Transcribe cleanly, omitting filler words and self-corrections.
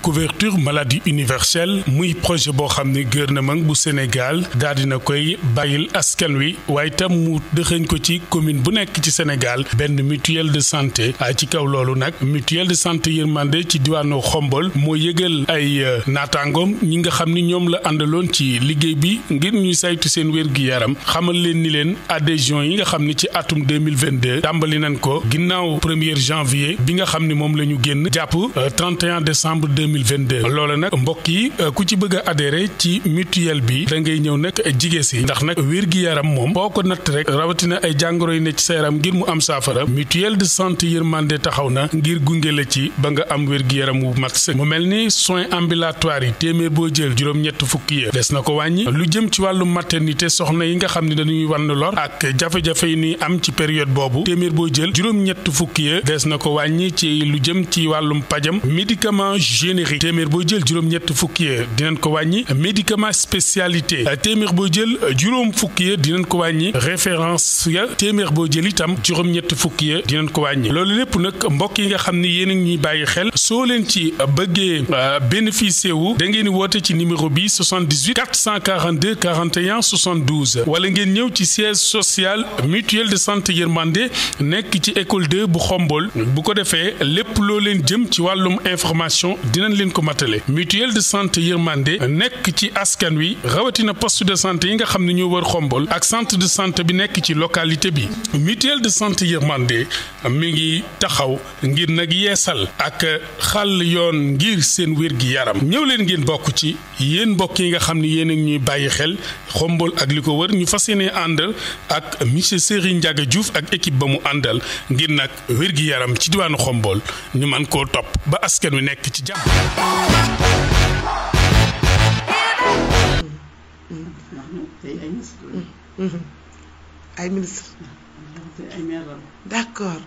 couverture maladie universelle muy projet boo xam ne gouvernement bu Sénégal daal dina koy bàyyil askan wi waaye tam mu dëxëñ ko ci commune bu nekk ci Sénégal benn mutuelle de santé ci kaw loolu nag mutuelle de santé Yermandé ci diwaanu Khombole moo yëgal ay naataangoom ñi nga xam ni ñoom la àndaloon ci liggéey bi ngir ñuy saytu seen wér-gi-yaram xamal leen ni leen adhésion yi nga xam ni ci atum 2022 tàmbali nañ ko ginnaaw 1er janvier bi nga xam ni moom la ñu génn jàpp 31 décembre 2022 loolu nag mbokk yi ku ci bëgg a adhéré ci mutuelle bi da ngay ñëw nag jige si ndax nag wér-gi-yaram moom boo ko natt rek rawatina ay jàngoro yi ne ci sa yaram ngir mu am saafara mutuelle de santé Yermandé taxaw na ngir gunge la ci ba nga am wér-gi-yaram wu mat sëkk mu mel ni soins ambulatoires yi téeméer boo jël juróom-ñett fukki ya des na ko wàññi lu jëm ci wàllu maternité soxna yi nga xam ne dañuy wann lor ak jafe-jafe yi ñuy am ci période boobu téeméer boo jël juróom-ñett fukki ya des na ko wàññi ci lu jëm ci wàllum pajam médicament générique téeméer boo jël juróom-ñett fukki ya dinañ ko wàññi médicament spécialité téeméer boo jël juróom fukki ya dinañ ko wàññi référence ya téeméer boo jël itam juróom-ñett fukki ya dinañ ko wàññi loolu lépp nag mbokk yi nga xam ni yéen a ngi ñuy bàyyi xel soo leen ci bëggee bénéficier wu da ngeen di woote ci numéro bi 78 442 41 72 wala ngeen ñëw ci siège social mutuelle de santé Yermandé nekk ci école 2 bu Khombole bu ko defee lépp loo leen jëm ci wàllum information dinañ leen ko matale mutuelle de santé Yermandé nekk ci askan wi rawatina poste de santé yi nga xam ne ñoo wër Khombole ak centre de santé bi nekk ci localité bi mutuelle de santé Yermandé mi ngi taxaw ngir nag yeesal ak xàll yoon ngir seen wér-gi-yaram ñëw leen ngeen bokk ci yéen mbokk yi nga xam ne yéen a ñuy bàyyi xel Khombole ak li ko wër ñu fas yéene àndal ak monsieur Serigne Ndiaga Diouf ak équipe ba mu àndal ngir nag wér-gi-yaram ci diwaanu Khombole ñu mën koo topp ba askan wi nekk ci jàmm. ay ministre d'accord